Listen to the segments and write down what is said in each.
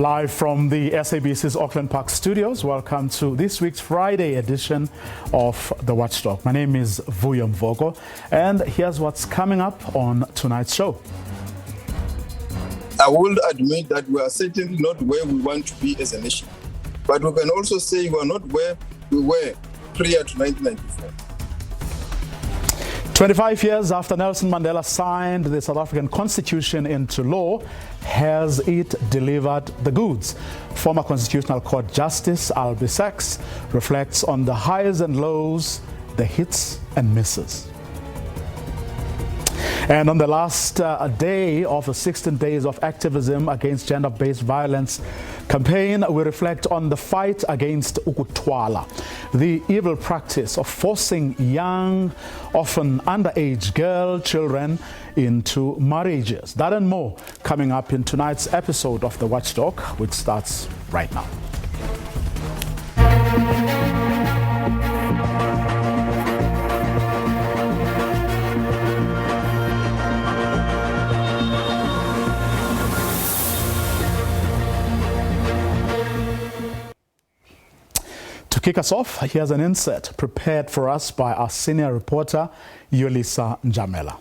Live from the SABC's Auckland Park studios, welcome to this week's Friday edition of the Watchdog. My name is Vuyo Mvoko, and here's what's coming up on tonight's show. I will admit that we are certainly not where we want to be as a nation, but we can also say we are not where we were prior to 1994. 25 years after Nelson Mandela signed the South African Constitution into law, has it delivered the goods? Former Constitutional Court Justice Albie Sachs reflects on the highs and lows, the hits and misses. And on the last day of the 16 days of activism against gender-based violence campaign, we reflect on the fight against ukutwala, the evil practice of forcing young, often underage children into marriages. That and more coming up in tonight's episode of The Watchdog, which starts right now. To kick us off, here's an insert prepared for us by our senior reporter, Yolisa Njamela.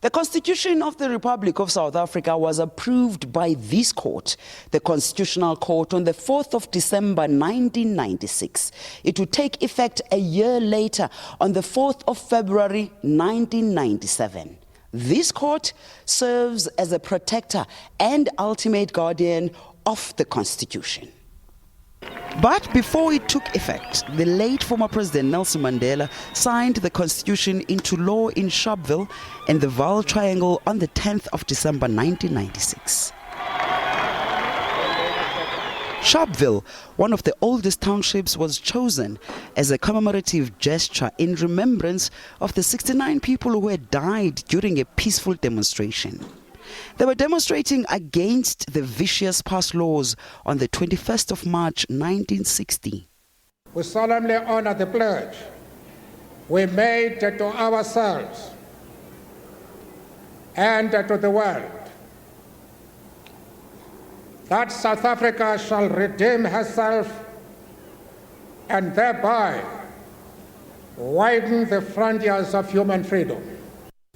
The Constitution of the Republic of South Africa was approved by this court, the Constitutional Court, on the 4th of December 1996. It would take effect a year later, on the 4th of February 1997. This court serves as a protector and ultimate guardian of the Constitution. But before it took effect, the late former President Nelson Mandela signed the Constitution into law in Sharpeville in the Vaal Triangle on the 10th of December 1996. Sharpeville, one of the oldest townships, was chosen as a commemorative gesture in remembrance of the 69 people who had died during a peaceful demonstration. They were demonstrating against the vicious past laws on the 21st of March 1960. We solemnly honor the pledge we made to ourselves and to the world that South Africa shall redeem herself and thereby widen the frontiers of human freedom.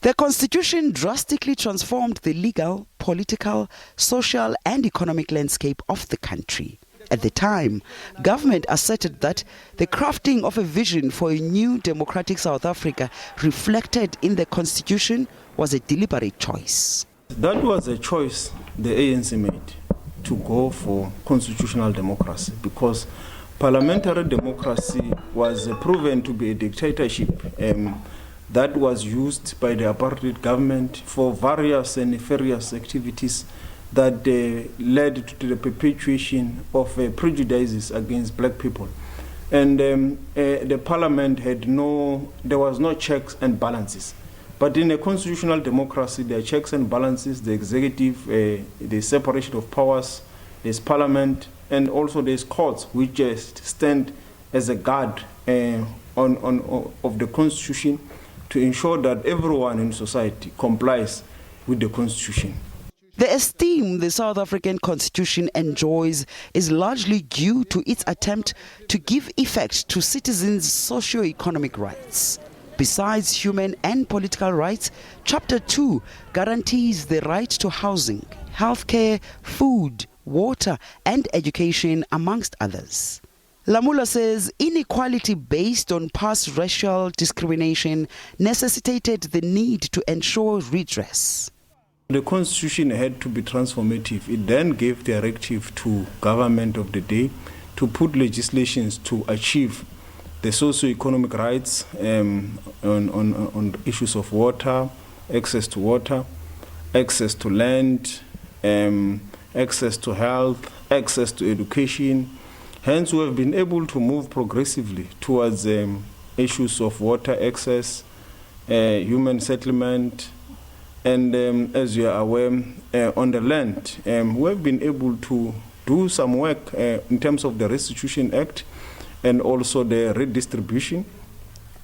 The Constitution drastically transformed the legal, political, social and economic landscape of the country. At the time, government asserted that the crafting of a vision for a new democratic South Africa reflected in the Constitution was a deliberate choice. That was a choice the ANC made, to go for constitutional democracy, because parliamentary democracy was proven to be a dictatorship that was used by the apartheid government for various and nefarious activities that led to the perpetuation of prejudices against black people. And the parliament there was no checks and balances. But in a constitutional democracy, there are checks and balances, the executive, the separation of powers, there's parliament, and also there's courts, which just stand as a guard of the constitution, to ensure that everyone in society complies with the Constitution. The esteem the South African Constitution enjoys is largely due to its attempt to give effect to citizens' socio-economic rights. Besides human and political rights, Chapter 2 guarantees the right to housing, healthcare, food, water and education, amongst others. Lamula says inequality based on past racial discrimination necessitated the need to ensure redress. The Constitution had to be transformative. It then gave directive to government of the day to put legislations to achieve the socio-economic rights on issues of water, access to land, access to health, access to education. Hence, we have been able to move progressively towards issues of water access, human settlement, and as you are aware, on the land, we have been able to do some work in terms of the Restitution Act and also the redistribution,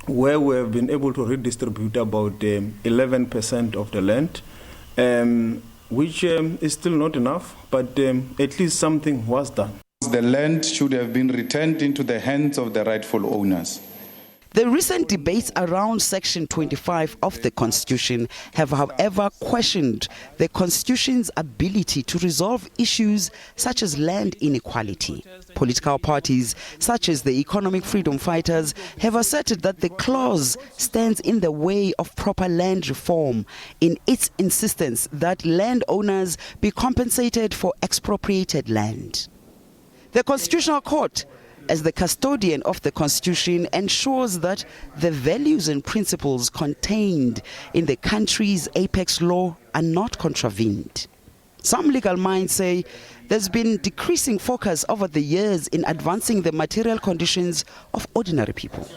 where we have been able to redistribute about 11% of the land. which is still not enough, but at least something was done. The land should have been returned into the hands of the rightful owners. The recent debates around Section 25 of the Constitution have, however, questioned the Constitution's ability to resolve issues such as land inequality. Political parties, such as the Economic Freedom Fighters, have asserted that the clause stands in the way of proper land reform in its insistence that landowners be compensated for expropriated land. The Constitutional Court, as the custodian of the Constitution, ensures that the values and principles contained in the country's apex law are not contravened. Some legal minds say there's been decreasing focus over the years in advancing the material conditions of ordinary people.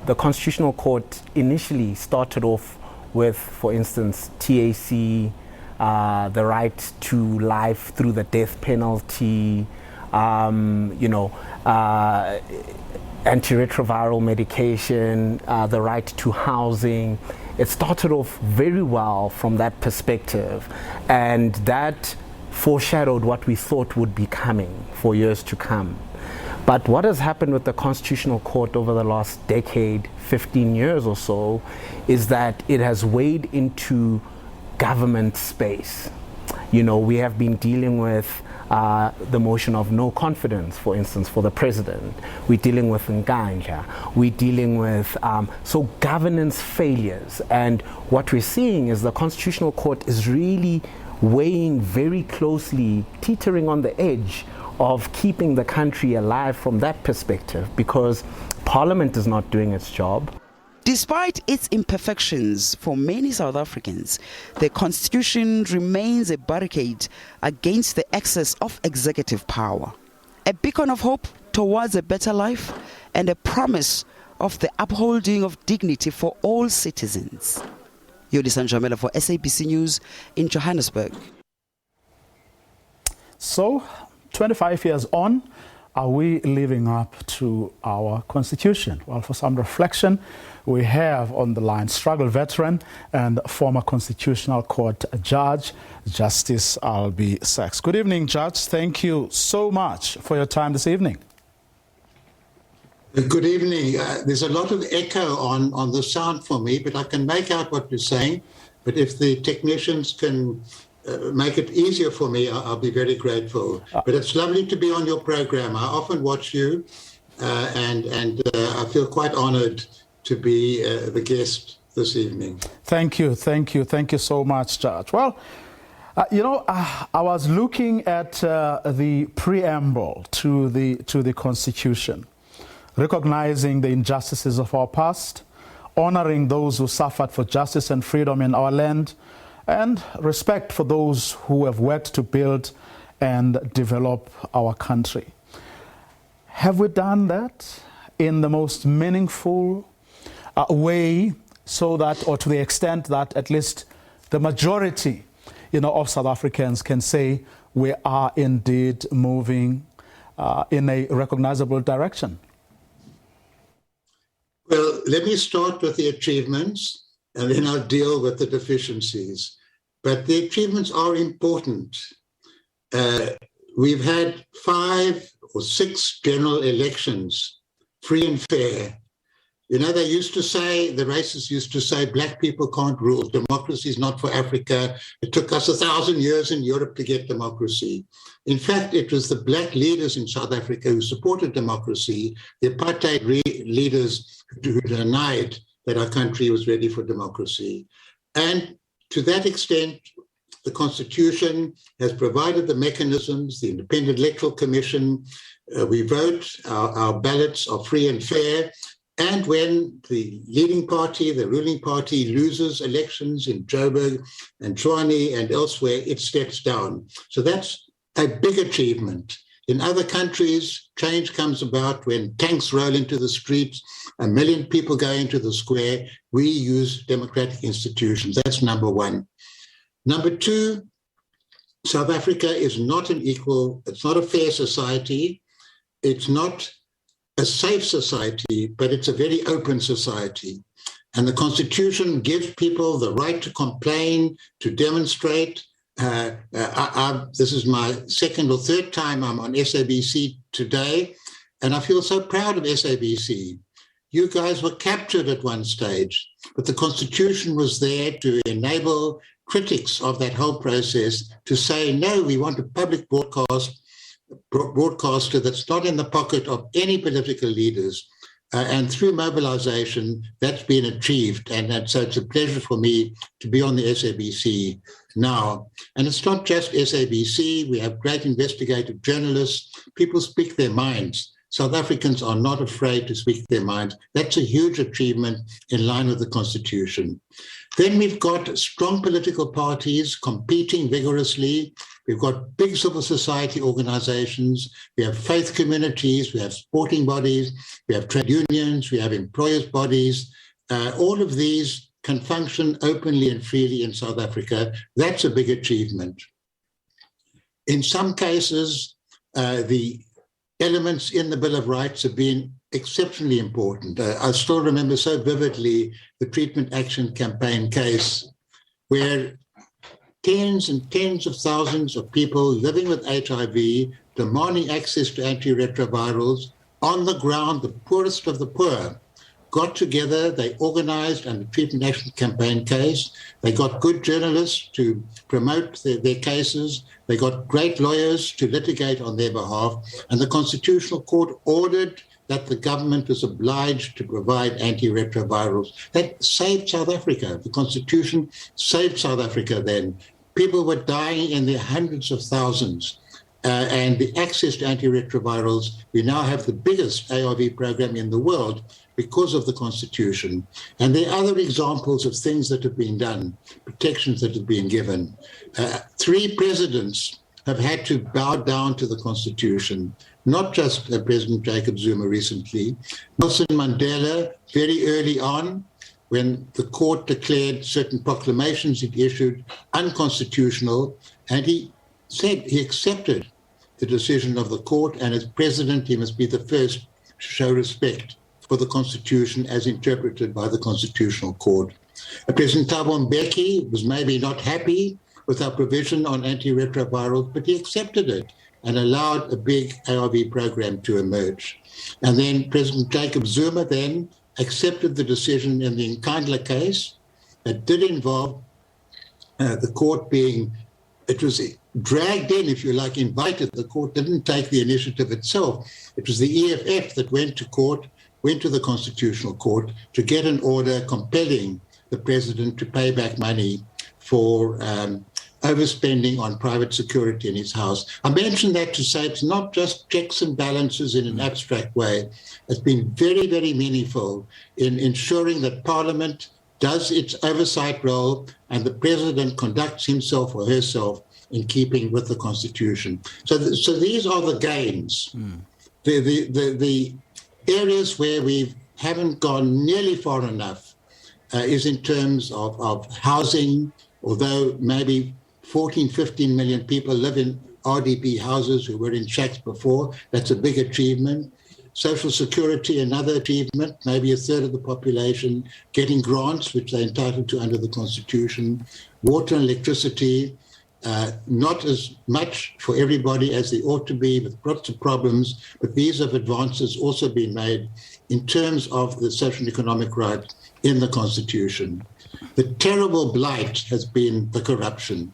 The Constitutional Court initially started off with, for instance, TAC, the right to life through the death penalty, antiretroviral medication, the right to housing. It started off very well from that perspective, and that foreshadowed what we thought would be coming for years to come. But what has happened with the Constitutional Court over the last decade, 15 years or so, is that it has waded into government space. We have been dealing with the motion of no confidence, for instance, for the president. We're dealing with Nganja. We're dealing with governance failures. And what we're seeing is the Constitutional Court is really weighing very closely, teetering on the edge of keeping the country alive from that perspective, because Parliament is not doing its job. Despite its imperfections for many South Africans, the Constitution remains a barricade against the excess of executive power, a beacon of hope towards a better life, and a promise of the upholding of dignity for all citizens. Yodisa Njamela for SABC News in Johannesburg. So, 25 years on, are we living up to our Constitution? Well, for some reflection, we have on the line struggle veteran and former Constitutional Court judge, Justice Albie Sachs. Good evening, Judge. Thank you so much for your time this evening. Good evening. There's a lot of echo on the sound for me, but I can make out what you're saying. But if the technicians can make it easier for me, I'll be very grateful. But it's lovely to be on your program. I often watch you, and I feel quite honored to be the guest this evening. Thank you so much, Judge. Well, I was looking at the preamble to the Constitution, recognizing the injustices of our past, honoring those who suffered for justice and freedom in our land, and respect for those who have worked to build and develop our country. Have we done that in the most meaningful way, so that, or to the extent that at least the majority, of South Africans can say we are indeed moving in a recognizable direction? Well, let me start with the achievements, and then I'll deal with the deficiencies. But the achievements are important. We've had 5 or 6 general elections, free and fair. They used to say, the racists used to say, black people can't rule. Democracy is not for Africa. It took us 1,000 years in Europe to get democracy. In fact, it was the black leaders in South Africa who supported democracy, the apartheid leaders who denied that our country was ready for democracy. And to that extent, the Constitution has provided the mechanisms, the Independent Electoral Commission, we vote, our ballots are free and fair. And when the leading party, the ruling party, loses elections in Joburg and Tshwane and elsewhere, it steps down. So that's a big achievement. In other countries, change comes about when tanks roll into the streets, 1 million people go into the square. We use democratic institutions. That's number one. Number two, South Africa is not an equal, it's not a fair society. It's not a safe society, but it's a very open society. And the Constitution gives people the right to complain, to demonstrate, This is my second or third time I'm on SABC today, and I feel so proud of SABC. You guys were captured at one stage, but the Constitution was there to enable critics of that whole process to say, no, we want a public broadcaster that's not in the pocket of any political leaders. And through mobilization, that's been achieved. And so it's a pleasure for me to be on the SABC now. And it's not just SABC. We have great investigative journalists. People speak their minds. South Africans are not afraid to speak their minds. That's a huge achievement in line with the Constitution. Then we've got strong political parties competing vigorously. We've got big civil society organizations. We have faith communities. We have sporting bodies. We have trade unions. We have employers' bodies. All of these can function openly and freely in South Africa. That's a big achievement. In some cases, the elements in the Bill of Rights have been exceptionally important. I still remember so vividly the Treatment Action Campaign case, where tens and tens of thousands of people living with HIV, demanding access to antiretrovirals, on the ground, the poorest of the poor, got together, they organized a Treatment Action Campaign case, they got good journalists to promote their cases, they got great lawyers to litigate on their behalf, and the Constitutional Court ordered that the government was obliged to provide antiretrovirals. That saved South Africa. The Constitution saved South Africa then. People were dying in their hundreds of thousands. And the access to antiretrovirals, we now have the biggest ARV program in the world because of the Constitution. And there are other examples of things that have been done, protections that have been given. 3 presidents have had to bow down to the Constitution, not just President Jacob Zuma recently. Nelson Mandela, very early on, when the court declared certain proclamations it issued unconstitutional, and he said he accepted the decision of the court, and as president, he must be the first to show respect for the Constitution as interpreted by the Constitutional Court. President Thabo Mbeki was maybe not happy with our provision on antiretrovirals, but he accepted it and allowed a big ARV program to emerge. And then President Jacob Zuma then accepted the decision in the Nkandla case that did involve the court being, it was dragged in, if you like, invited. The court didn't take the initiative itself. It was the EFF that went to court, went to the Constitutional Court to get an order compelling the president to pay back money for overspending on private security in his house. I mention that to say it's not just checks and balances in an abstract way. It's been very, very meaningful in ensuring that Parliament does its oversight role and the president conducts himself or herself in keeping with the Constitution. So these are the gains. The areas where we haven't gone nearly far enough is in terms of housing, although maybe 14, 15 million people live in RDP houses who were in shacks before. That's a big achievement. Social security, another achievement, maybe a third of the population getting grants, which they're entitled to under the Constitution. Water and electricity, not as much for everybody as they ought to be, with lots of problems, but these have advances also been made in terms of the social and economic right in the Constitution. The terrible blight has been the corruption,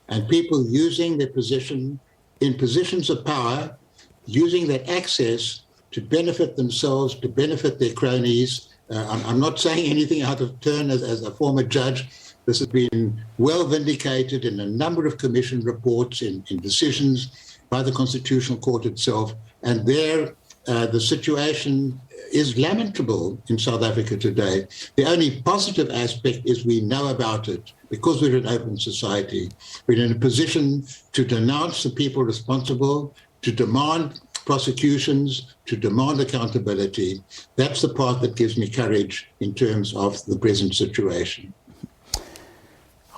and people using their position in positions of power, using that access to benefit themselves, to benefit their cronies. I'm not saying anything out of turn as a former judge. This has been well vindicated in a number of commission reports, in decisions by the Constitutional Court itself. And there, the situation is lamentable in South Africa today. The only positive aspect is we know about it because we're an open society. We're in a position to denounce the people responsible, to demand prosecutions, to demand accountability. That's the part that gives me courage in terms of the present situation.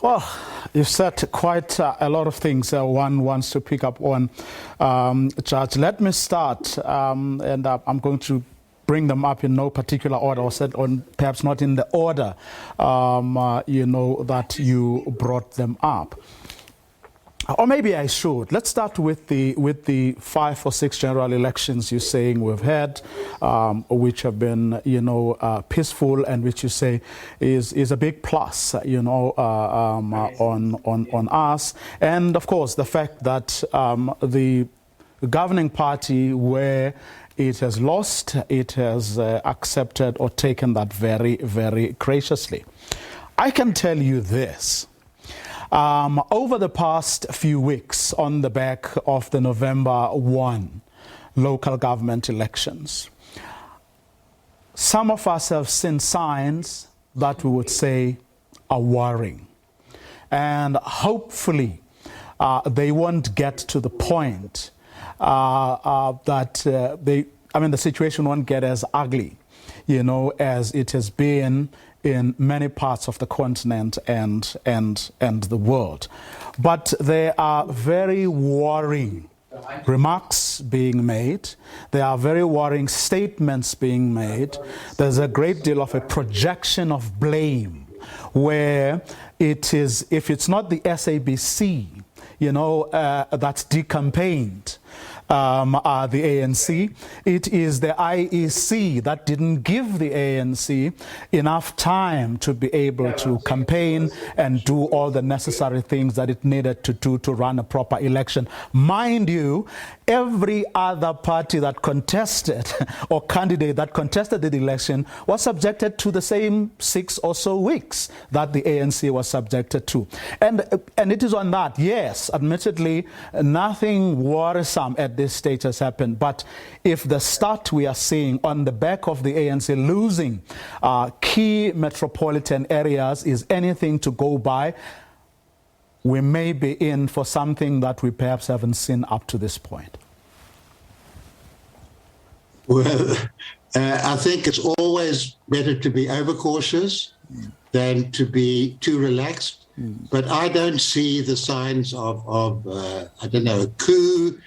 Well, you've said quite a lot of things one wants to pick up on. Judge, let me start, and I'm going to bring them up in no particular order, or said on perhaps not in the order, that you brought them up. Or maybe I should. Let's start with the 5 or 6 general elections you're saying we've had, which have been, peaceful, and which you say is a big plus, on us. And of course, the fact that the governing party, where it has lost, it has accepted or taken that very, very graciously. I can tell you this. Over the past few weeks, on the back of the November 1 local government elections, some of us have seen signs that we would say are worrying. And hopefully they won't get to the point that the situation won't get as ugly, as it has been in many parts of the continent and the world. But there are very worrying remarks being made. There are very worrying statements being made. There's a great deal of a projection of blame, where it is, if it's not the SABC, that's decampaigned the ANC, it is the IEC that didn't give the ANC enough time to be able to campaign and do all the necessary things that it needed to do to run a proper election. Mind you, every other party that contested or candidate that contested the election was subjected to the same 6 or so weeks that the ANC was subjected to. And it is on that, yes, admittedly, nothing worrisome at this stage has happened. But if the start we are seeing on the back of the ANC losing key metropolitan areas is anything to go by, we may be in for something that we perhaps haven't seen up to this point. Well, I think it's always better to be overcautious than to be too relaxed. But I don't see the signs of a coup,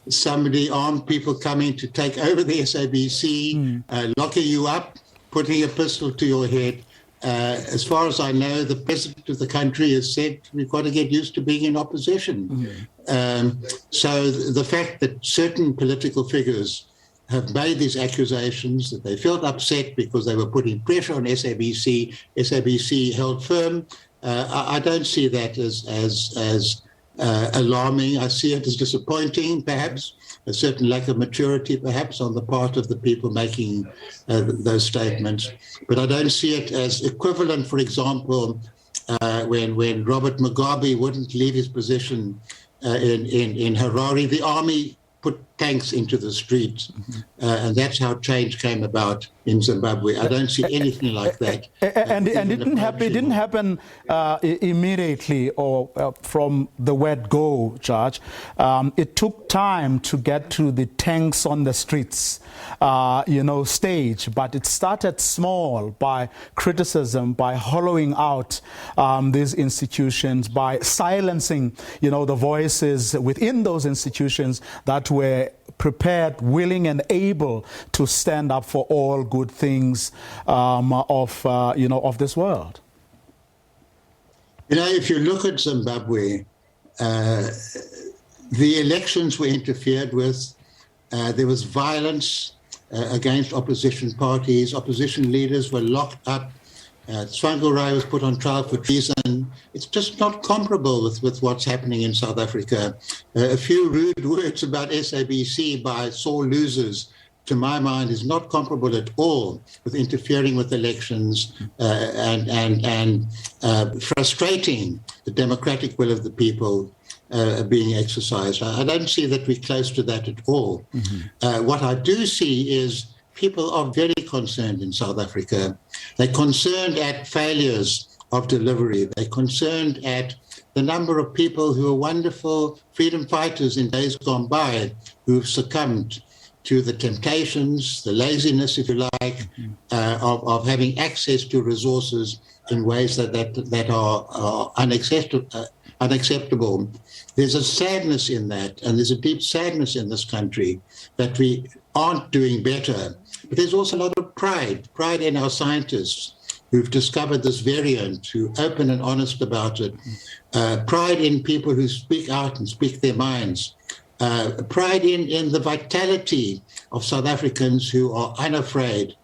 somebody, armed people coming to take over the SABC, locking you up, putting a pistol to your head. As far as I know, the president of the country has said we've got to get used to being in opposition. So the fact that certain political figures have made these accusations, that they felt upset because they were putting pressure on SABC, SABC held firm, I don't see that as alarming. I see it as disappointing, perhaps, a certain lack of maturity, perhaps, on the part of the people making those statements. But I don't see it as equivalent, for example, when Robert Mugabe wouldn't leave his position in Harare, the army put tanks into the streets, and that's how change came about in Zimbabwe. I don't see anything like that. And it didn't happen immediately or from the word go, Judge. It took time to get to the tanks on the streets, stage, but it started small by criticism, by hollowing out these institutions, by silencing, the voices within those institutions that were prepared, willing, and able to stand up for all good things of this world. If you look at Zimbabwe, the elections were interfered with. There was violence against opposition parties. Opposition leaders were locked up. Tsvangirai was put on trial for treason. It's just not comparable with what's happening in South Africa. A few rude words about SABC by sore losers, to my mind, is not comparable at all with interfering with elections and frustrating the democratic will of the people being exercised. I don't see that we're close to that at all. What I do see is people are very concerned in South Africa. They're concerned at failures of delivery. They're concerned at the number of people who are wonderful freedom fighters in days gone by who've succumbed to the temptations, the laziness, if you like, of having access to resources in ways that are unacceptable. There's a sadness in that, and there's a deep sadness in this country that we aren't doing better. But there's also a lot of pride in our scientists, who've discovered this variant, who are open and honest about it, pride in people who speak out and speak their minds, pride in the vitality of South Africans who are unafraid,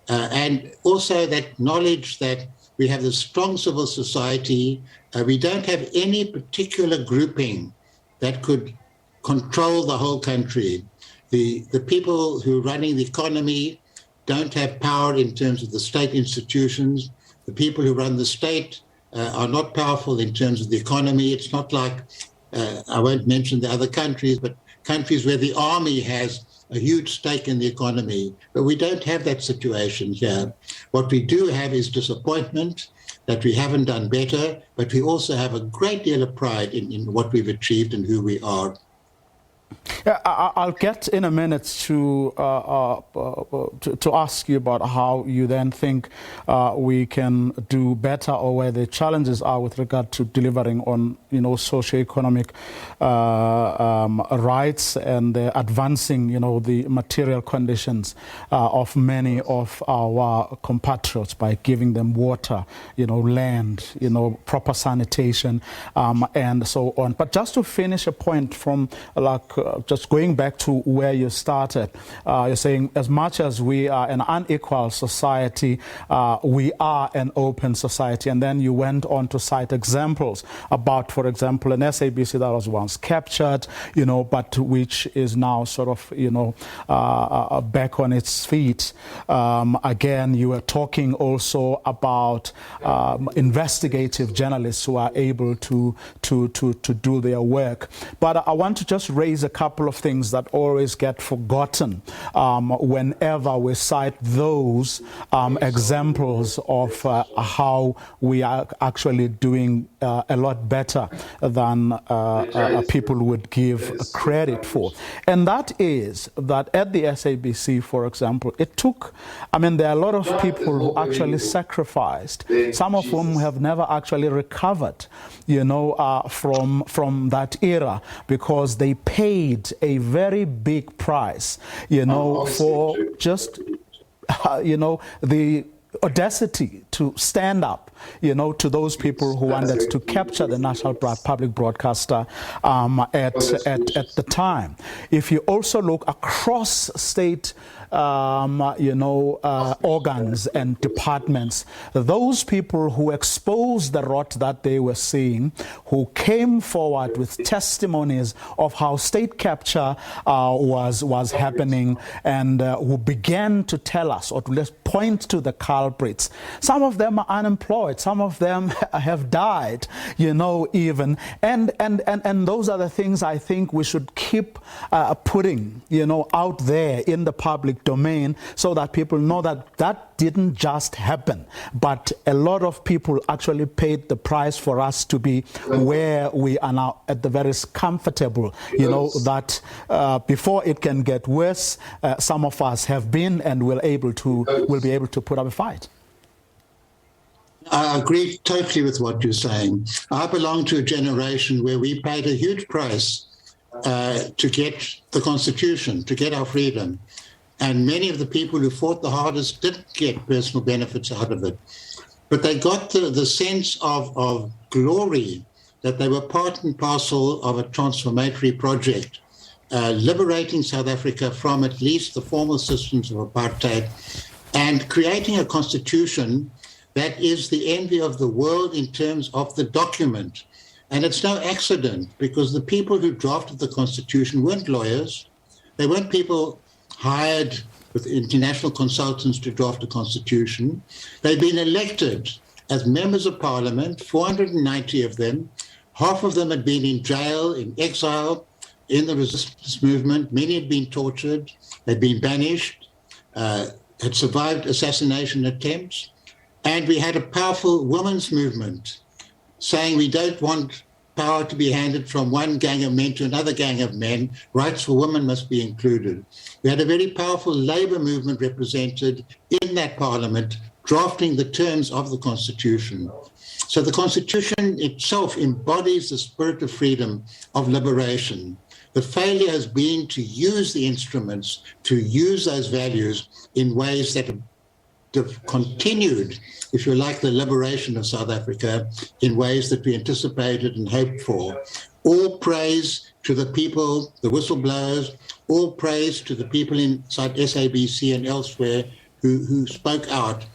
and also that knowledge that we have this strong civil society. We don't have any particular grouping that could control the whole country. The people who are running the economy don't have power in terms of the state institutions. The people who run the state are not powerful in terms of the economy. It's not like, I won't mention the other countries, but countries where the army has a huge stake in the economy. But we don't have that situation here. What we do have is disappointment that we haven't done better, but we also have a great deal of pride in what we've achieved and who we are. Yeah, I'll get in a minute to ask you about how you then think we can do better, or where the challenges are with regard to delivering on, socioeconomic rights and advancing, the material conditions of many of our compatriots by giving them water, land, proper sanitation, and so on. But just to finish a point from just going back to where you started, you're saying as much as we are an unequal society, we are an open society. And then you went on to cite examples about, for example, an SABC that was once captured, but which is now sort of, back on its feet. Again, you were talking also about investigative journalists who are able to do their work. But I want to just raise a couple of things that always get forgotten whenever we cite those examples of how we are actually doing a lot better than people would give credit for. And that is that at the SABC, for example, it took, there are a lot of people who actually sacrificed, some of whom have never actually recovered, from that era, because they paid a very big price, for just, the audacity to stand up, to those people who wanted to capture the national public broadcaster at the time. If you also look across state organs and departments, those people who exposed the rot that they were seeing, who came forward with testimonies of how state capture was happening, and who began to tell us, or to let's point to the culprits. Some of them are unemployed, some of them have died, even, and those are the things I think we should keep putting, out there in the public domain, so that people know that that didn't just happen, but a lot of people actually paid the price for us to be where we are now, at the very comfortable, that before it can get worse, some of us have been and will be able to put up a fight. I agree totally with what you're saying. I belong to a generation where we paid a huge price to get the Constitution, to get our freedom. And many of the people who fought the hardest didn't get personal benefits out of it. But they got the sense of glory that they were part and parcel of a transformatory project, liberating South Africa from at least the formal systems of apartheid, and creating a constitution that is the envy of the world in terms of the document. And it's no accident, because the people who drafted the Constitution weren't lawyers. They weren't people hired with international consultants to draft a constitution. They've been elected as members of parliament, 490 of them. Half of them had been in jail, in exile, in the resistance movement. Many had been tortured, had been banished, had survived assassination attempts. And we had a powerful women's movement saying we don't want power to be handed from one gang of men to another gang of men. Rights for women must be included. We had a very powerful labour movement represented in that parliament, drafting the terms of the Constitution. So the Constitution itself embodies the spirit of freedom, of liberation. The failure has been to use the instruments, to use those values in ways that have continued, if you like, the liberation of South Africa in ways that we anticipated and hoped for. All praise to the people, the whistleblowers, all praise to the people inside SABC and elsewhere who spoke out.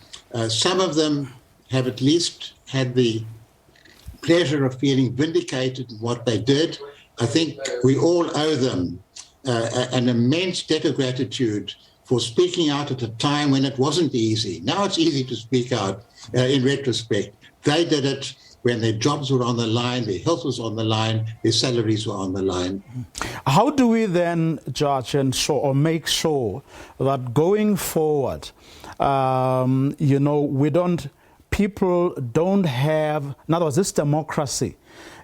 Some of them have at least had the pleasure of feeling vindicated in what they did. I think we all owe them an immense debt of gratitude for speaking out at a time when it wasn't easy. Now it's easy to speak out in retrospect. They did it when their jobs were on the line, their health was on the line, their salaries were on the line. How do we then judge and show or make sure that going forward, people don't have, in other words, this democracy,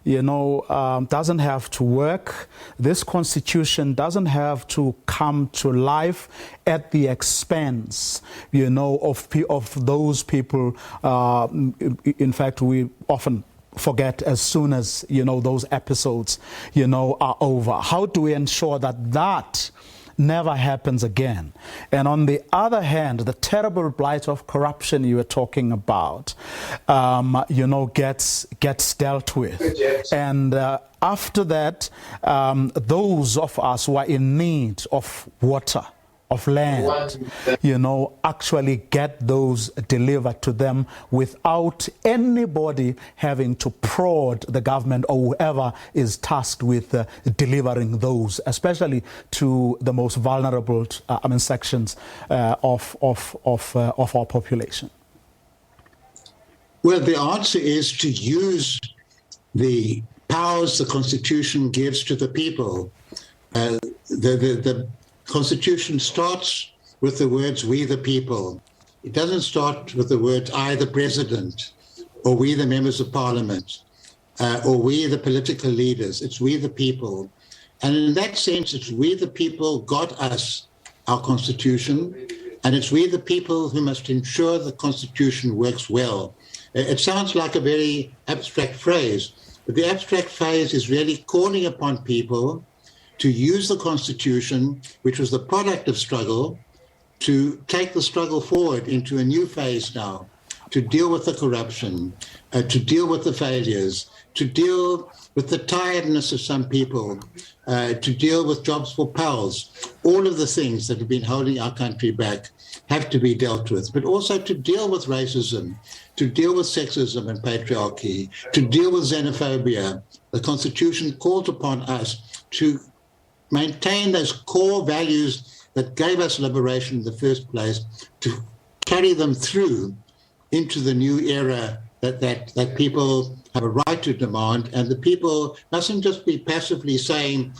doesn't have to work. This constitution doesn't have to come to life at the expense, of those people. In fact, we often forget as soon as, those episodes, are over. How do we ensure that that never happens again? And on the other hand, the terrible blight of corruption you were talking about, gets dealt with. And after that, those of us who are in need of water, of land, actually get those delivered to them without anybody having to prod the government or whoever is tasked with delivering those, especially to the most vulnerable sections of our population. Well, the answer is to use the powers the Constitution gives to the people. The Constitution starts with the words, we the people. It doesn't start with the words, I the president, or we the members of parliament, or we the political leaders. It's we the people. And in that sense, it's we the people got us our Constitution, and it's we the people who must ensure the Constitution works well. It sounds like a very abstract phrase, but the abstract phrase is really calling upon people to use the Constitution, which was the product of struggle, to take the struggle forward into a new phase now, to deal with the corruption, to deal with the failures, to deal with the tiredness of some people, to deal with jobs for pals. All of the things that have been holding our country back have to be dealt with, but also to deal with racism, to deal with sexism and patriarchy, to deal with xenophobia. The Constitution calls upon us to maintain those core values that gave us liberation in the first place, to carry them through into the new era that people have a right to demand, and the people mustn't just be passively saying,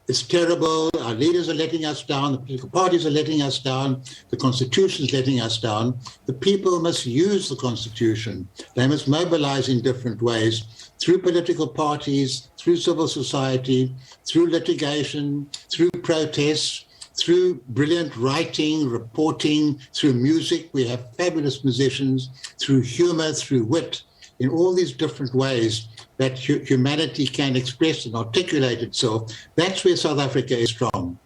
it's terrible, our leaders are letting us down, the political parties are letting us down, the Constitution is letting us down. The people must use the Constitution. They must mobilize in different ways, through political parties, through civil society, through litigation, through protests, through brilliant writing, reporting, through music. We have fabulous musicians, through humor, through wit, in all these different ways that humanity can express and articulate itself. That's where South Africa is strong.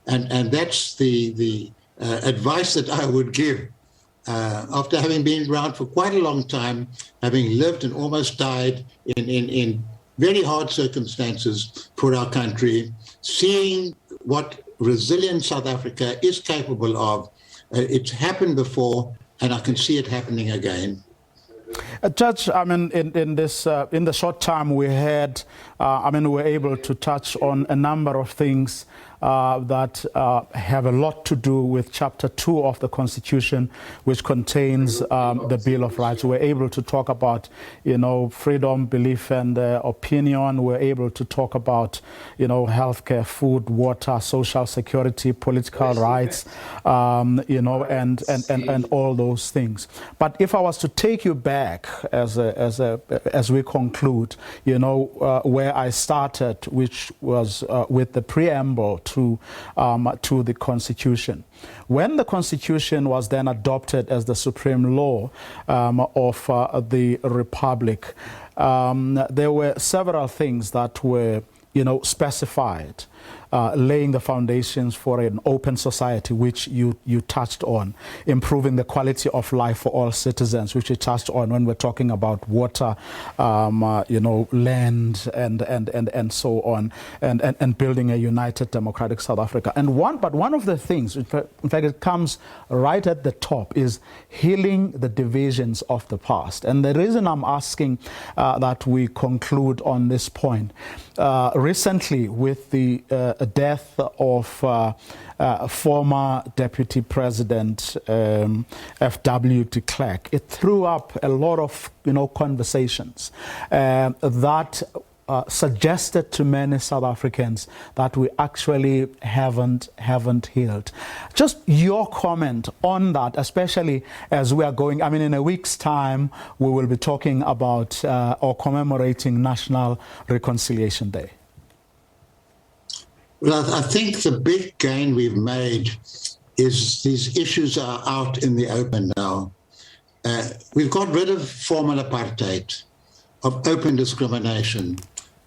And that's the advice that I would give after having been around for quite a long time, having lived and almost died in very hard circumstances for our country, seeing what resilient South Africa is capable of. It's happened before, and I can see it happening again. Judge, in the short time we had, we were able to touch on a number of things that have a lot to do with Chapter 2 of the Constitution, which contains the Bill of Rights. We're able to talk about, freedom, belief, and opinion. We're able to talk about, healthcare, food, water, social security, political rights, and all those things. But if I was to take you back as we conclude, where I started, which was with the preamble to the Constitution. When the Constitution was then adopted as the supreme law of the Republic, there were several things that were specified laying the foundations for an open society, which you touched on, improving the quality of life for all citizens, which you touched on when we're talking about water, land, and so on, and building a united democratic South Africa. But one of the things, in fact, it comes right at the top, is healing the divisions of the past. And the reason I'm asking that we conclude on this point, recently with the death of former Deputy President F.W. de Klerk, it threw up a lot of conversations that suggested to many South Africans that we actually haven't healed. Just your comment on that, especially as we are going, in a week's time, we will be talking about or commemorating National Reconciliation Day. Well, I think the big gain we've made is these issues are out in the open now. We've got rid of formal apartheid, of open discrimination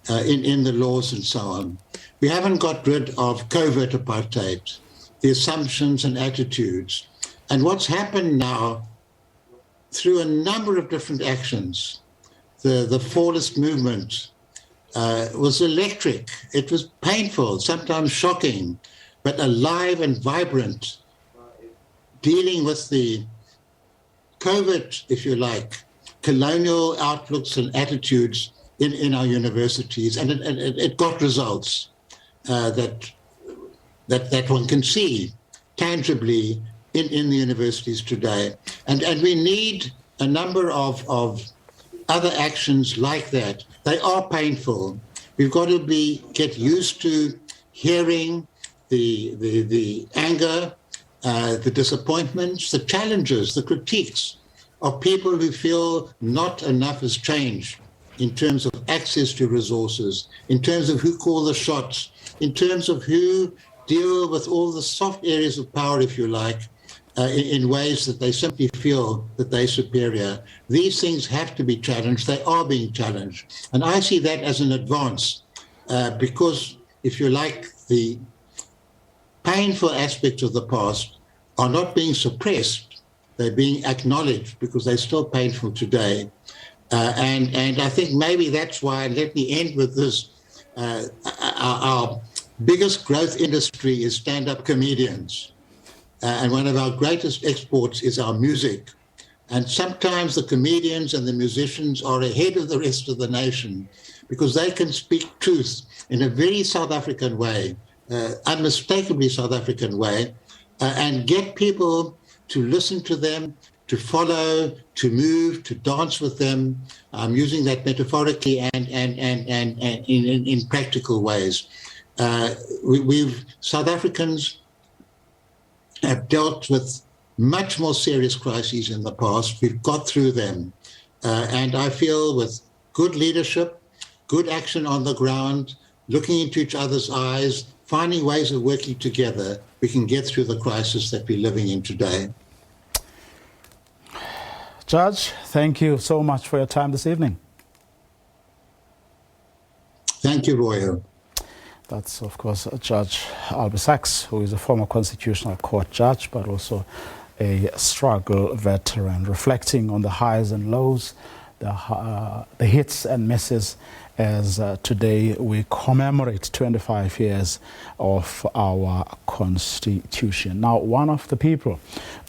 in the laws and so on. We haven't got rid of covert apartheid, the assumptions and attitudes. And what's happened now, through a number of different actions, the Fallist movement was electric. It was painful, sometimes shocking, but alive and vibrant, dealing with the covert, if you like, colonial outlooks and attitudes in our universities, and it got results that one can see tangibly in the universities today. And we need a number of other actions like that. They are painful. We've got to get used to hearing the anger, the disappointments, the challenges, the critiques of people who feel not enough has changed in terms of access to resources, in terms of who call the shots, in terms of who deal with all the soft areas of power, if you like, in ways that they simply feel that they're superior. These things have to be challenged. They are being challenged. And I see that as an advance because, if you like, the painful aspects of the past are not being suppressed. They're being acknowledged because they're still painful today. And I think maybe that's why, and let me end with this, our biggest growth industry is stand-up comedians. And one of our greatest exports is our music. And sometimes the comedians and the musicians are ahead of the rest of the nation because they can speak truth in a very South African way, unmistakably South African way, and get people to listen to them, to follow, to move, to dance with them. I'm using that metaphorically and in practical ways. South Africans have dealt with much more serious crises in the past. We've got through them. And I feel with good leadership, good action on the ground, looking into each other's eyes, finding ways of working together, we can get through the crisis that we're living in today. Judge, thank you so much for your time this evening. Thank you, Vuyo. That's, of course, Judge Albie Sachs, who is a former Constitutional Court judge, but also a struggle veteran, reflecting on the highs and lows, the hits and misses, as today we commemorate 25 years of our Constitution. Now, one of the people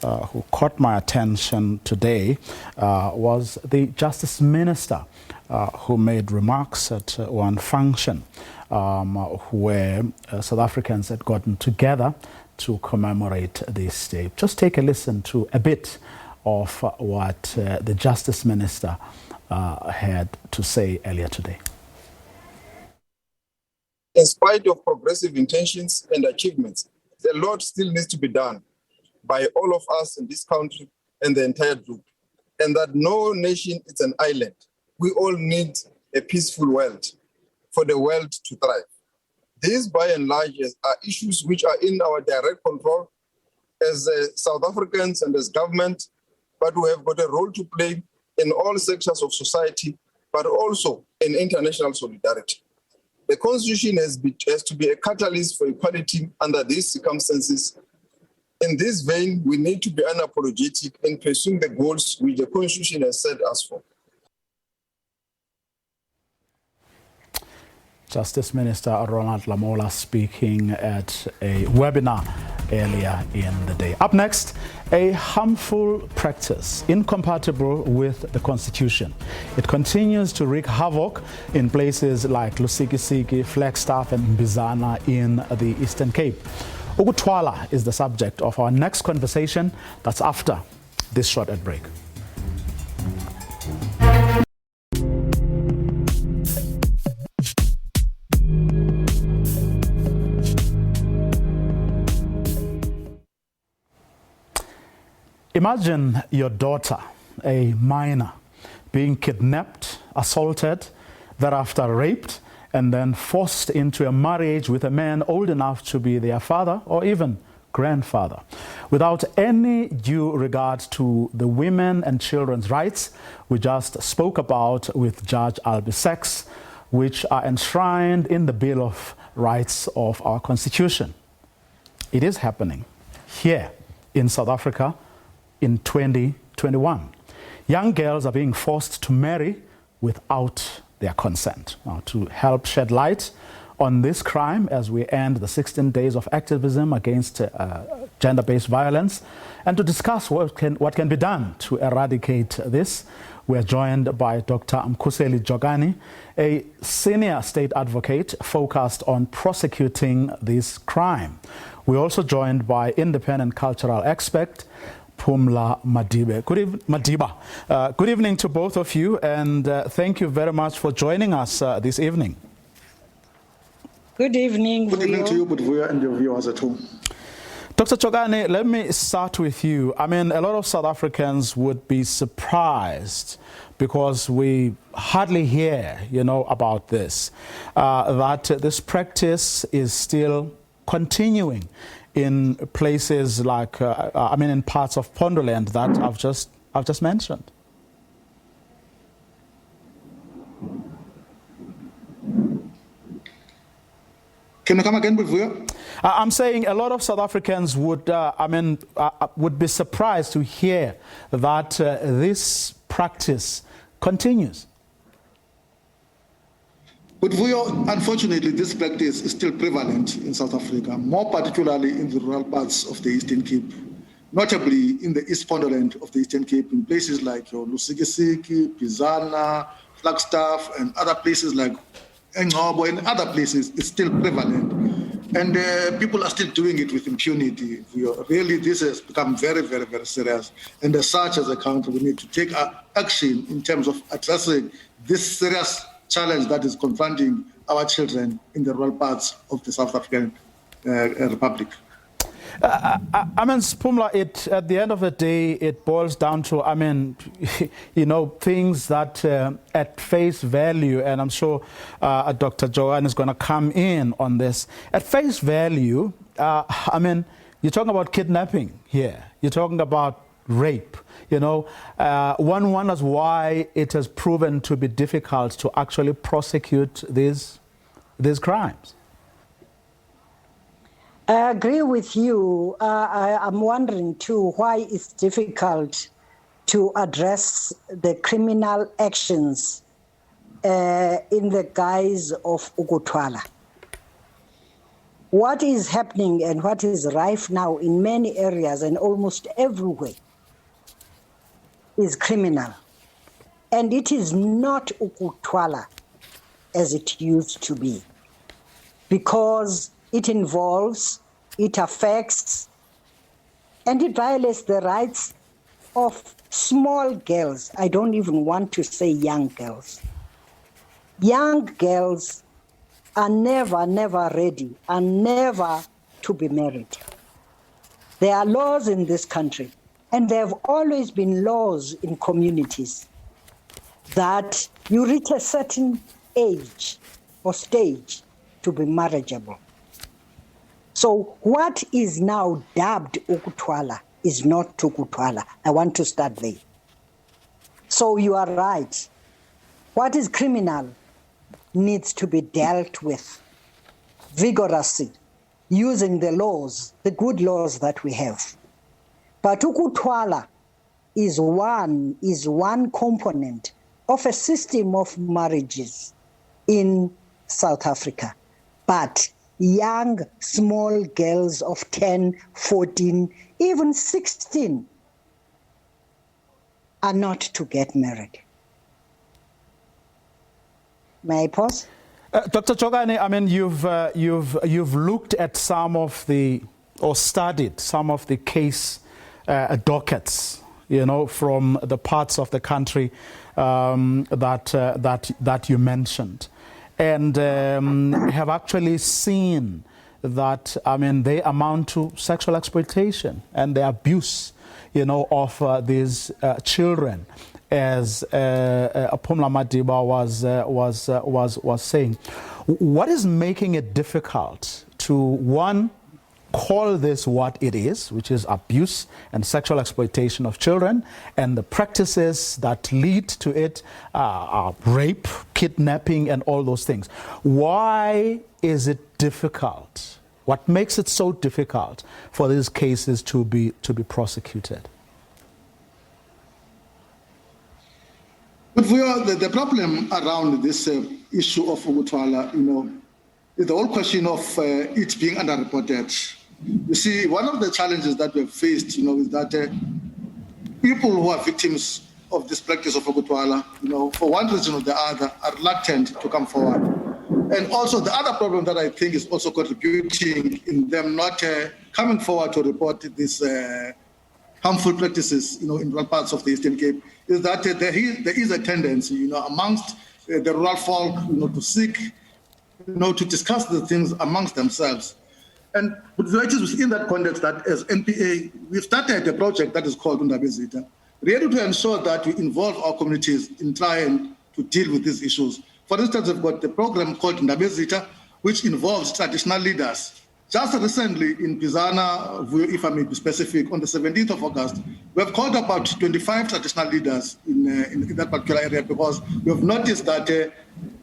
who caught my attention today was the Justice Minister, who made remarks at one function where South Africans had gotten together to commemorate this day. Just take a listen to a bit of what the Justice Minister had to say earlier today. In spite of progressive intentions and achievements, a lot still needs to be done by all of us in this country and the entire group, and that no nation is an island. We all need a peaceful world for the world to thrive. These, by and large, are issues which are in our direct control as South Africans and as government, but we have got a role to play in all sectors of society, but also in international solidarity. The Constitution has to be a catalyst for equality under these circumstances. In this vein, we need to be unapologetic in pursuing the goals which the Constitution has set us for. Justice Minister Ronald Lamola speaking at a webinar earlier in the day. Up next, a harmful practice incompatible with the Constitution. It continues to wreak havoc in places like Lusikisiki, Flagstaff and Mbizana in the Eastern Cape. Ukutwala is the subject of our next conversation. That's after this short ad break. Imagine your daughter, a minor, being kidnapped, assaulted, thereafter raped, and then forced into a marriage with a man old enough to be their father or even grandfather. Without any due regard to the women and children's rights we just spoke about with Judge Albie Sachs, which are enshrined in the Bill of Rights of our Constitution. It is happening here in South Africa in 2021. Young girls are being forced to marry without their consent. Now, to help shed light on this crime as we end the 16 days of activism against gender-based violence, and to discuss what can be done to eradicate this, we're joined by Dr. Mkhuseli Jogani, a senior state advocate focused on prosecuting this crime. We're also joined by independent cultural expert Phumla Madiba. Good evening to both of you, and thank you very much for joining us this evening. Good evening. Good evening to you, Vuyo, and your viewers at home. Dr. Jogani, let me start with you. I mean, a lot of South Africans would be surprised because we hardly hear, about this, that this practice is still continuing in places like, in parts of Pondoland that I've just mentioned. Can you come again, Vuyo? I'm saying a lot of South Africans would be surprised to hear that this practice continues. But Vuyo, unfortunately, this practice is still prevalent in South Africa, more particularly in the rural parts of the Eastern Cape, notably in the East Pondoland of the Eastern Cape, in places like Lusikisiki, Mbizana, Flagstaff, and other places like Engcobo and other places. It's still prevalent. And people are still doing it with impunity. Really, this has become very, very, very serious. And as such, as a country, we need to take action in terms of addressing this serious challenge that is confronting our children in the rural parts of the South African Republic. Phumla, at the end of the day, it boils down to, things that at face value, and I'm sure Dr. Joanne is going to come in on this. At face value, you're talking about kidnapping here. You're talking about rape. One wonders why it has proven to be difficult to actually prosecute these crimes. I agree with you. I'm wondering too why it's difficult to address the criminal actions in the guise of ukutwala. What is happening and what is rife now in many areas and almost everywhere is criminal. And it is not ukutwala as it used to be, because it involves, it affects, and it violates the rights of small girls. I don't even want to say young girls. Young girls are never ready and never to be married. There are laws in this country, and there have always been laws in communities that you reach a certain age or stage to be marriageable. So what is now dubbed ukutwala is not ukutwala. I want to start there. So you are right. What is criminal needs to be dealt with vigorously using the laws, the good laws that we have. But ukutwala is one component of a system of marriages in South Africa. But young, small girls of 10, 14, even 16 are not to get married. May I pause? Dr. Chogane, I mean, you've looked at some of the, or studied some of the case dockets, you know, from the parts of the country that you mentioned, and have actually seen that, I mean, they amount to sexual exploitation and the abuse, you know, of these children, as Phumla Madiba was saying. What is making it difficult to, one, call this what it is, which is abuse and sexual exploitation of children, and the practices that lead to it are rape, kidnapping, and all those things? Why is it difficult? What makes it so difficult for these cases to be prosecuted? But the problem around this issue of ukutwala, you know, is the whole question of it being underreported. You see, one of the challenges that we've faced, you know, is that people who are victims of this practice of ukutwala, you know, for one reason or the other, are reluctant to come forward. And also the other problem that I think is also contributing in them not coming forward to report these harmful practices, you know, in rural parts of the Eastern Cape, is that there is a tendency, you know, amongst the rural folk, you know, to seek, you know, to discuss the things amongst themselves. And it is within that context that as NPA, we've started a project that is called Undabezitha, really to ensure that we involve our communities in trying to deal with these issues. For instance, we've got the program called Undabezitha, which involves traditional leaders. Just recently in Bizana, if I may be specific, on the 17th of August, we have called about 25 traditional leaders in that particular area, because we have noticed that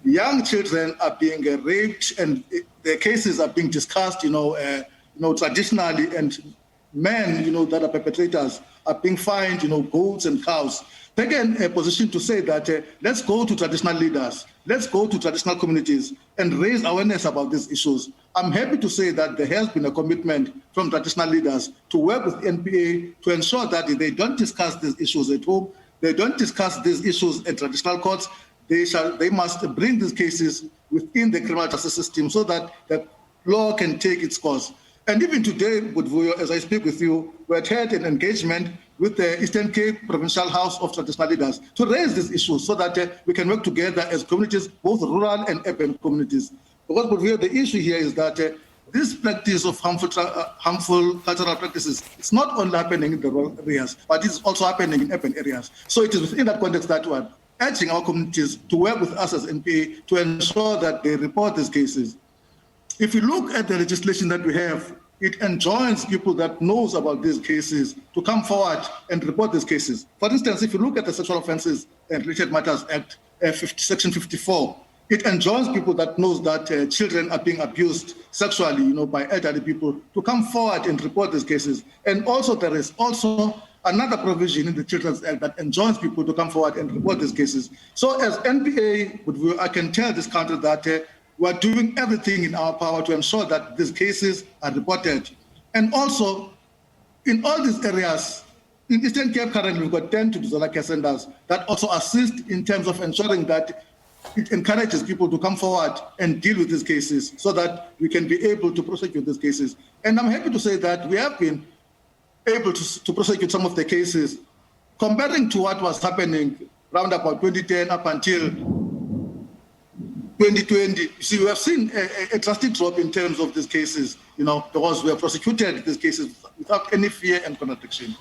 young children are being raped and their cases are being discussed, you know, traditionally, and men, you know, that are perpetrators are being fined, you know, goats and cows. Taken a position to say that let's go to traditional leaders, let's go to traditional communities and raise awareness about these issues. I'm happy to say that there has been a commitment from traditional leaders to work with NPA to ensure that they don't discuss these issues at home, they don't discuss these issues at traditional courts. They must bring these cases within the criminal justice system so that the law can take its course. And even today, with Vuyo, as I speak with you, we had an engagement with the Eastern Cape Provincial House of Traditional Leaders to raise these issues so that we can work together as communities, both rural and urban communities. Because the issue here is that this practice of harmful cultural practices, it's not only happening in the rural areas, but it's also happening in urban areas. So it is within that context that we're urging our communities to work with us as NPA to ensure that they report these cases. If you look at the legislation that we have, it enjoins people that knows about these cases to come forward and report these cases. For instance, if you look at the Sexual Offences and Related Matters Act, Section 54, it enjoins people that knows that children are being abused sexually, you know, by elderly people to come forward and report these cases. And also there is also another provision in the Children's Act that enjoins people to come forward and report these cases. So as NPA, I can tell this country that we are doing everything in our power to ensure that these cases are reported. And also, in all these areas, in Eastern Cape currently, we've got 10 Tutuzola care centers that also assist in terms of ensuring that it encourages people to come forward and deal with these cases so that we can be able to prosecute these cases. And I'm happy to say that we have been able to prosecute some of the cases, comparing to what was happening around about 2010 up until 2020. You see, we have seen a drastic drop in terms of these cases, you know, because we have prosecuted these cases without any fear and contradiction.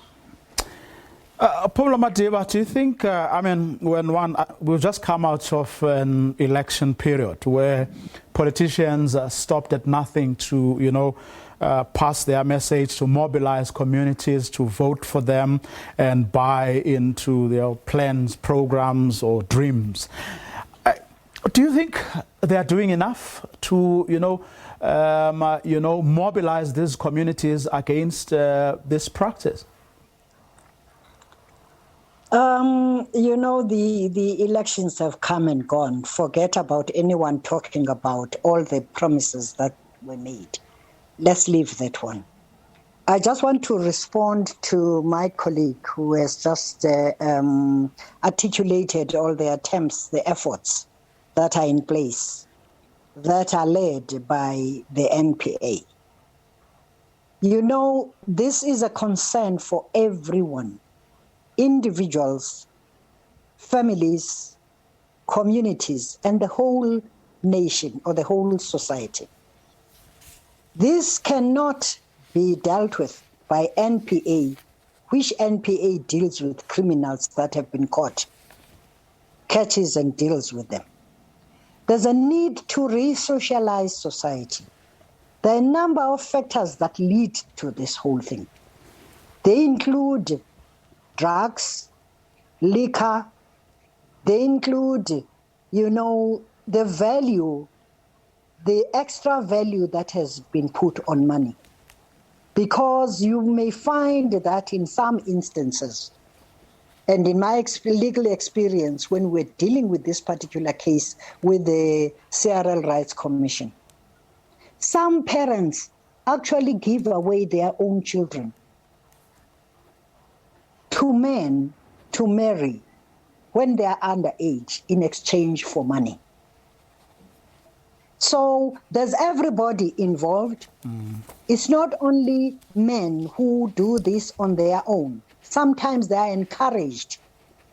Phumla Madiba, do you think, I mean, when we've just come out of an election period where politicians stopped at nothing to, you know, pass their message, to mobilize communities to vote for them and buy into their plans, programs, or dreams. Do you think they are doing enough to, mobilize these communities against this practice? The elections have come and gone. Forget about anyone talking about all the promises that were made. Let's leave that one. I just want to respond to my colleague who has just articulated all the attempts, the efforts that are in place, that are led by the NPA. This is a concern for everyone. Individuals, families, communities, and the whole nation or the whole society. This cannot be dealt with by NPA, which NPA deals with criminals that have been caught, catches and deals with them. There's a need to re-socialize society. There are a number of factors that lead to this whole thing. They include drugs, liquor, they include, the value, the extra value that has been put on money. Because you may find that in some instances, and in my legal experience, when we're dealing with this particular case with the CRL Rights Commission, some parents actually give away their own children to men to marry when they are underage in exchange for money. So there's everybody involved. It's not only men who do this on their own. Sometimes they are encouraged,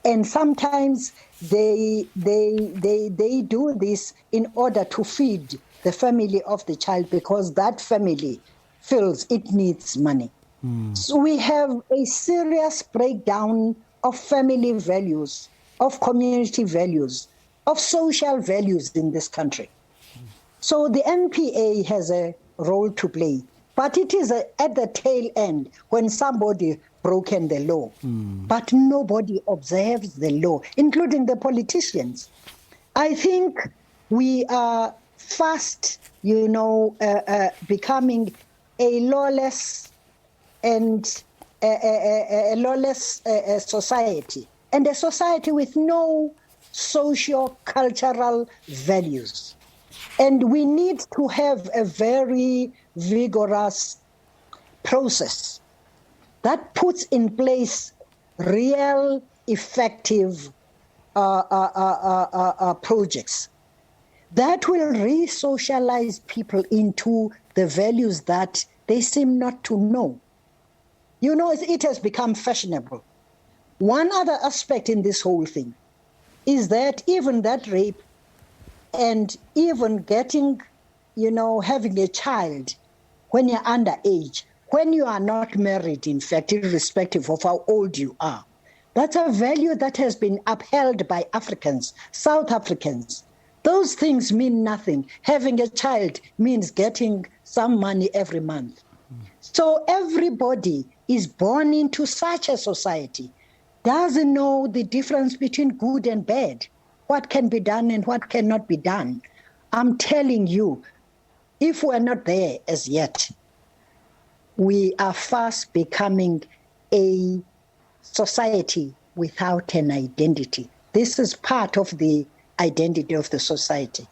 and sometimes they do this in order to feed the family of the child because that family feels it needs money. So we have a serious breakdown of family values, of community values, of social values in this country. So the NPA has a role to play, but it is at the tail end when somebody broken the law, but nobody observes the law, including the politicians. I think we are fast, becoming a lawless and a lawless society, and a society with no socio-cultural values. And we need to have a very vigorous process that puts in place real, effective projects that will re-socialize people into the values that they seem not to know. It has become fashionable. One other aspect in this whole thing is that even that rape and even getting, having a child when you're underage, when you are not married, in fact, irrespective of how old you are, that's a value that has been upheld by Africans, South Africans. Those things mean nothing. Having a child means getting some money every month. So everybody is born into such a society, doesn't know the difference between good and bad, what can be done and what cannot be done. I'm telling you, if we're not there as yet, we are fast becoming a society without an identity. This is part of the identity of the society.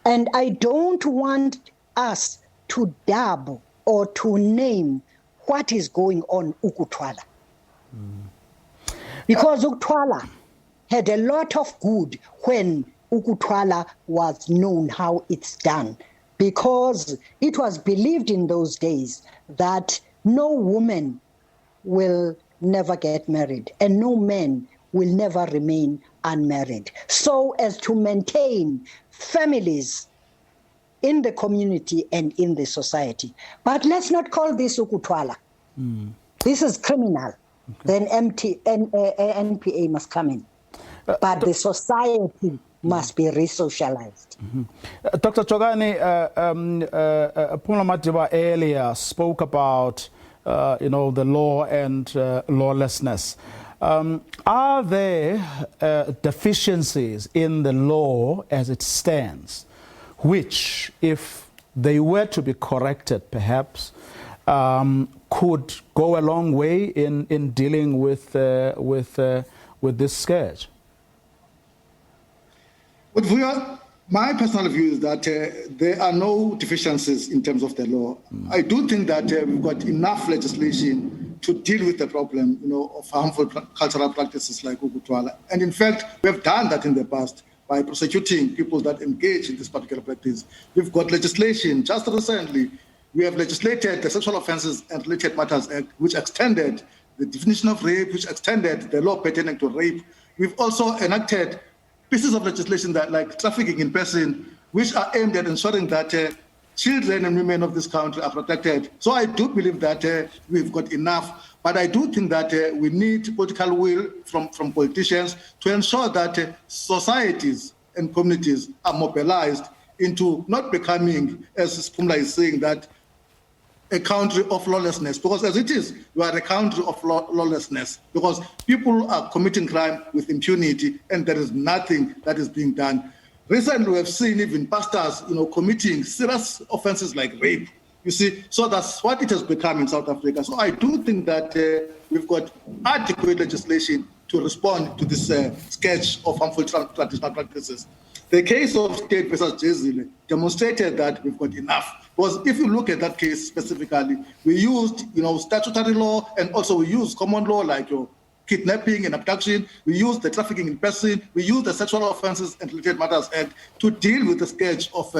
And I don't want us to dub or to name what is going on ukutwala. Because ukutwala had a lot of good when ukutwala was known how it's done, because it was believed in those days that no woman will never get married and no man will never remain unmarried, so as to maintain families in the community and in the society. But let's not call this ukutwala. This is criminal. Then NPA must come in. But the society must be re-socialized. Dr. Chogani, Phumla Madiba earlier spoke about, the law and lawlessness. Are there deficiencies in the law as it stands, which, if they were to be corrected, perhaps, could go a long way in dealing with this scourge? But my personal view is that there are no deficiencies in terms of the law. I do think that we've got enough legislation to deal with the problem, of harmful cultural practices like ukutwala. And in fact, we have done that in the past by prosecuting people that engage in this particular practice. We've got legislation. Just recently, we have legislated the Sexual Offences and Related Matters Act, which extended the definition of rape, which extended the law pertaining to rape. We've also enacted pieces of legislation that, like trafficking in person, which are aimed at ensuring that children and women of this country are protected. So I do believe that we've got enough, but I do think that we need political will from politicians to ensure that societies and communities are mobilized into not becoming, as Pumla is saying, that a country of lawlessness, because as it is, we are a country of lawlessness, because people are committing crime with impunity and there is nothing that is being done. Recently, we have seen even pastors, committing serious offenses like rape. You see, so that's what it has become in South Africa. So I do think that we've got adequate legislation to respond to this sketch of harmful traditional practices. The case of State versus Jezile demonstrated that we've got enough. Because if you look at that case specifically, we used, statutory law, and also we used common law like kidnapping and abduction. We used the trafficking in person. We used the Sexual Offences and Related Matters Act to deal with the sketch of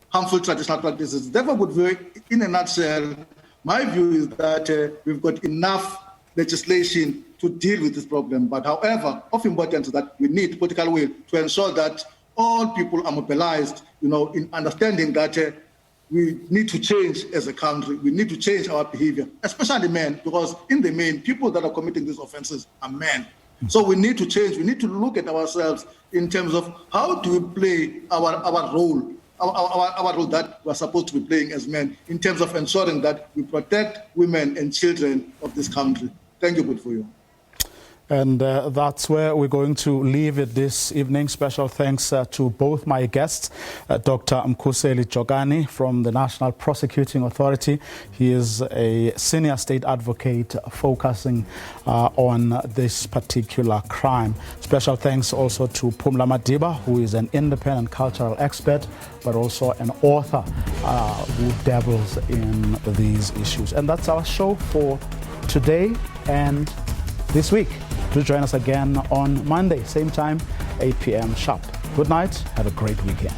harmful traditional practices. Therefore, in a nutshell, my view is that we've got enough legislation to deal with this problem. But however, of importance is that we need political will to ensure that all people are mobilized, in understanding that we need to change as a country. We need to change our behavior, especially men, because in the main, people that are committing these offenses are men. So we need to change. We need to look at ourselves in terms of how do we play our role, our role that we're supposed to be playing as men in terms of ensuring that we protect women and children of this country. Thank you, Vuyo. And that's where we're going to leave it this evening. Special thanks to both my guests, Dr. Mkhuseli Jogani from the National Prosecuting Authority. He is a senior state advocate focusing on this particular crime. Special thanks also to Pumla Madiba, who is an independent cultural expert, but also an author who dabbles in these issues. And that's our show for today and this week. Do join us again on Monday, same time, 8 p.m. sharp. Good night. Have a great weekend.